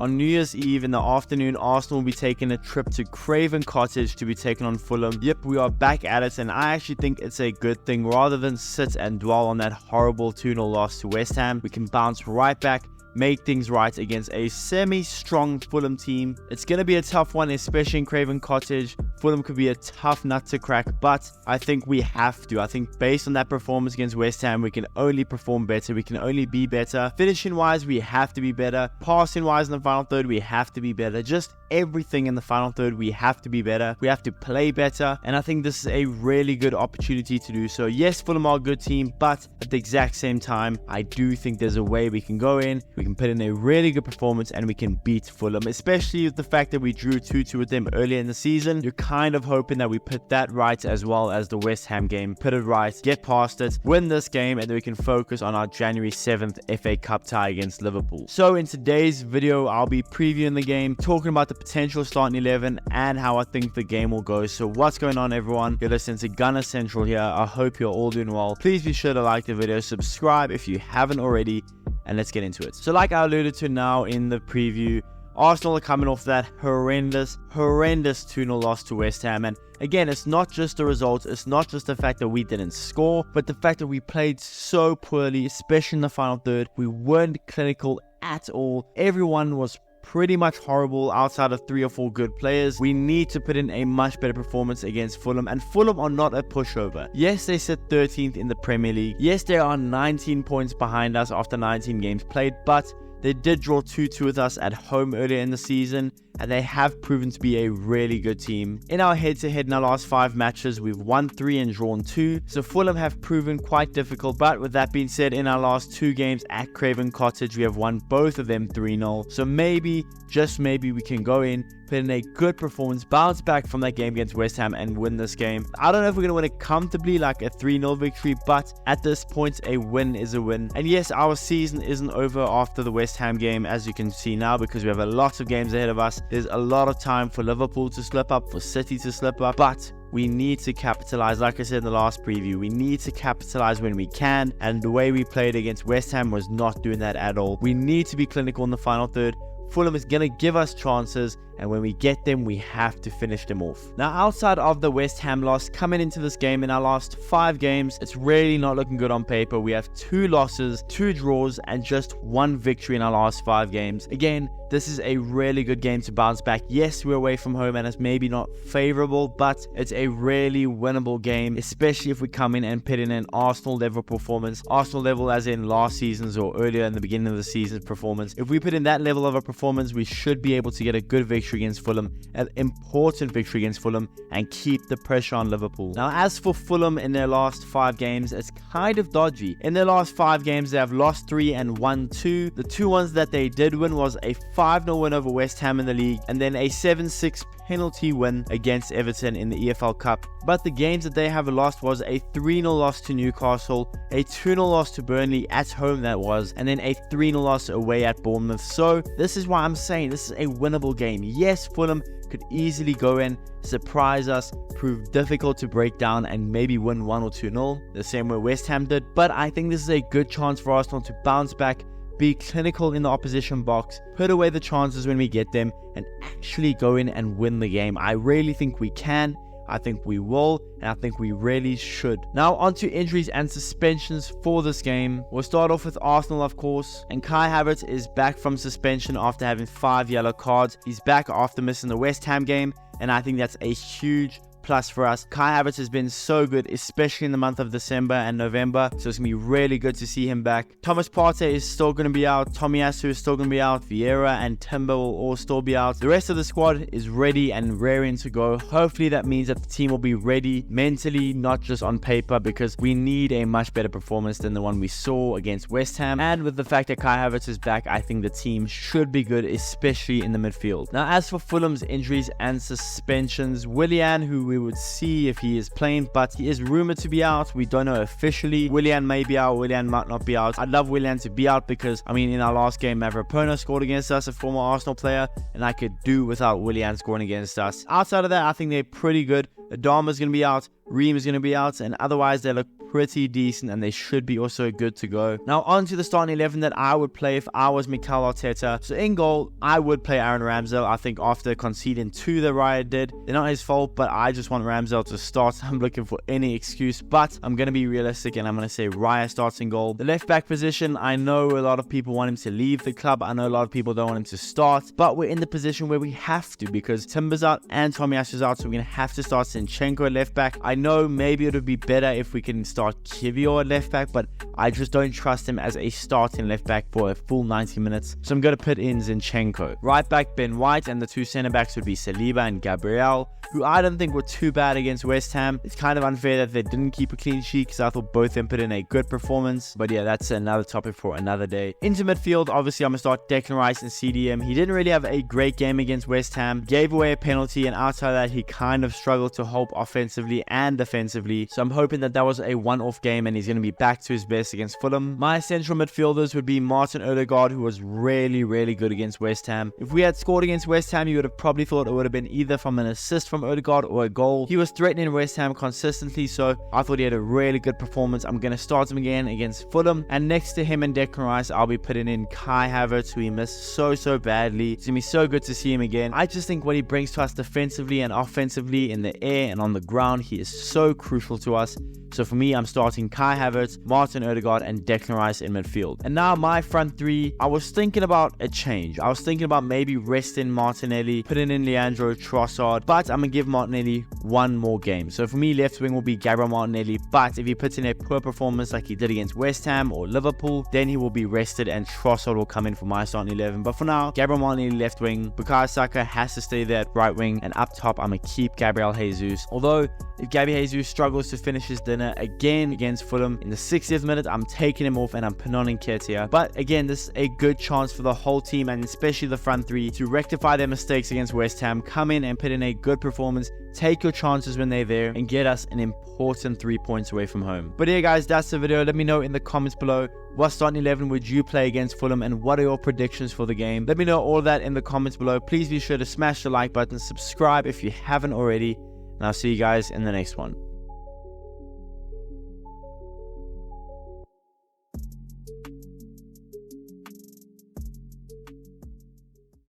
On New Year's Eve in the afternoon, Arsenal will be taking a trip to Craven Cottage to be taking on Fulham. Yep, we are back at it, and I actually think it's a good thing. Rather than sit and dwell on that horrible 2-0 loss to West Ham, we can bounce right back, make things right against a semi-strong Fulham team. It's going to be a tough one, especially in Craven Cottage. Fulham could be a tough nut to crack, but I think we have to. I think based on that performance against West Ham, we can only perform better. We can only be better. Finishing-wise, we have to be better. Passing-wise in the final third, we have to be better. Just everything in the final third, we have to be better. We have to play better, and I think this is a really good opportunity to do so. Yes, Fulham are a good team, but at the exact same time, I do think there's a way we can go in. We can put in a really good performance and we can beat Fulham, especially with the fact that we drew 2-2 with them earlier in the season. You're kind of hoping that we put that right, as well as the West Ham game. Put it right, get past it, win this game, and then we can focus on our January 7th FA Cup tie against Liverpool. So in today's video, I'll be previewing the game, talking about the potential starting 11 and how I think the game will go. So what's going on, everyone? You're listening to Gunner Central here. I hope you're all doing well. Please be sure to like the video, subscribe if you haven't already, and let's get into it. So like I alluded to now in the preview, Arsenal are coming off that horrendous 2-0 loss to West Ham. And again, it's not just the results, it's not just the fact that we didn't score, but the fact that we played so poorly, especially in the final third. We weren't clinical at all. Everyone was pretty much horrible outside of 3 or 4 good players. We need to put in a much better performance against Fulham, and Fulham are not a pushover. Yes, they sit 13th in the Premier League. Yes, they are 19 points behind us after 19 games played, but they did draw 2-2 with us at home earlier in the season, and they have proven to be a really good team. In our head-to-head in our last 5 matches, we've won 3 and drawn 2, so Fulham have proven quite difficult. But with that being said, in our last 2 games at Craven Cottage, we have won both of them 3-0. So maybe, just maybe, we can go in, put in a good performance, bounce back from that game against West Ham and win this game. I don't know if we're going to win it comfortably, like a 3-0 victory, but at this point, a win is a win. And yes, our season isn't over after the West Ham game, as you can see now, because we have a lot of games ahead of us. There's a lot of time for Liverpool to slip up, for City to slip up, but we need to capitalize. Like I said in the last preview, we need to capitalize when we can, and the way we played against West Ham was not doing that at all. We need to be clinical in the final third. Fulham is going to give us chances, and when we get them, we have to finish them off. Now, outside of the West Ham loss, coming into this game in our last 5 games, it's really not looking good on paper. We have 2 losses, 2 draws, and just 1 victory in our last 5 games. Again, this is a really good game to bounce back. Yes, we're away from home and it's maybe not favorable, but it's a really winnable game, especially if we come in and put in an Arsenal level performance. Arsenal level as in last season's or earlier in the beginning of the season's performance. If we put in that level of a performance, we should be able to get a good victory against Fulham, an important victory against Fulham, and keep the pressure on Liverpool. Now, as for Fulham in their last 5 games, it's kind of dodgy. In their last 5 games, they have lost 3 and won 2. The 2 ones that they did win was a 5-0 win over West Ham in the league, and then a 7-6 penalty win against Everton in the EFL Cup. But the games that they have lost was a 3-0 loss to Newcastle, a 2-0 loss to Burnley at home that was, and then a 3-0 loss away at Bournemouth. So this is why I'm saying this is a winnable game. Yes, Fulham could easily go in, surprise us, prove difficult to break down, and maybe win 1 or 2-0, the same way West Ham did. But I think this is a good chance for Arsenal to bounce back, be clinical in the opposition box, put away the chances when we get them, and actually go in and win the game. I really think we can. I think we will, and I think we really should. Now on to injuries and suspensions for this game. We'll start off with Arsenal, of course, and Kai Havertz is back from suspension after having 5 yellow cards. He's back after missing the West Ham game, and I think that's a huge plus for us. Kai Havertz has been so good, especially in the month of December and November, so it's going to be really good to see him back. Thomas Partey is still going to be out, Tomiyasu is still going to be out, Vieira and Timber will all still be out. The rest of the squad is ready and raring to go. Hopefully that means that the team will be ready mentally, not just on paper, because we need a much better performance than the one we saw against West Ham. And with the fact that Kai Havertz is back, I think the team should be good, especially in the midfield. Now as for Fulham's injuries and suspensions, Willian, who we would see if he is playing, but he is rumored to be out. We don't know officially. Willian may be out, Willian might not be out. I'd love Willian to be out because, I mean, in our last game, Mavropanos scored against us, a former Arsenal player, and I could do without Willian scoring against us. Outside of that, I think they're pretty good. Adama's going to be out, Ream is going to be out, and otherwise they look pretty decent and they should be also good to go. Now on to the starting 11 that I would play if I was Mikel Arteta. So in goal, I would play Aaron Ramsdale. I think after conceding 2 that Raya did, they're not his fault, but I just want Ramsdale to start. I'm looking for any excuse, but I'm going to be realistic and I'm going to say Raya starts in goal. The left back position, I know a lot of people want him to leave the club. I know a lot of people don't want him to start, but we're in the position where we have to because Timber's out and Tomiyasu out, so we're going to have to start Zinchenko at left back. I know maybe it would be better if we can start Kiwior at left back, but I just don't trust him as a starting left back for a full 90 minutes. So I'm going to put in Zinchenko. Right back, Ben White, and the 2 centre backs would be Saliba and Gabriel, who I don't think were too bad against West Ham. It's kind of unfair that they didn't keep a clean sheet because I thought both of them put in a good performance. But yeah, that's another topic for another day. Into midfield, obviously I'm going to start Declan Rice and CDM. He didn't really have a great game against West Ham. Gave away a penalty, and outside of that, he kind of struggled to help offensively and defensively. So I'm hoping that that was a one-off game and he's going to be back to his best against Fulham. My central midfielders would be Martin Odegaard, who was really, really good against West Ham. If we had scored against West Ham, you would have probably thought it would have been either from an assist from Odegaard or a goal. He was threatening West Ham consistently, so I thought he had a really good performance. I'm going to start him again against Fulham, and next to him and Declan Rice, I'll be putting in Kai Havertz, who he missed so badly. It's going to be so good to see him again. I just think what he brings to us defensively and offensively in the air and on the ground, he is so crucial to us. So for me, I'm starting Kai Havertz, Martin Odegaard, and Declan Rice in midfield. And now my front 3, I was thinking about a change. I was thinking about maybe resting Martinelli, putting in Leandro Trossard, but I'm going to give Martinelli one more game. So for me, left wing will be Gabriel Martinelli, but if he puts in a poor performance like he did against West Ham or Liverpool, then he will be rested and Trossard will come in for my starting 11. But for now, Gabriel Martinelli left wing, Bukayo Saka has to stay there at right wing, and up top, I'm going to keep Gabriel Jesus. Although, if Gabby Jesus struggles to finish his dinner again against Fulham in the 60th minute, I'm taking him off and I'm putting on Nketiah. But again, this is a good chance for the whole team and especially the front 3 to rectify their mistakes against West Ham, come in and put in a good performance, take your chances when they're there, and get us an important 3 points away from home. But yeah guys, that's the video. Let me know in the comments below, what starting 11 would you play against Fulham and what are your predictions for the game? Let me know all of that in the comments below. Please be sure to smash the like button, subscribe if you haven't already, and I'll see you guys in the next one.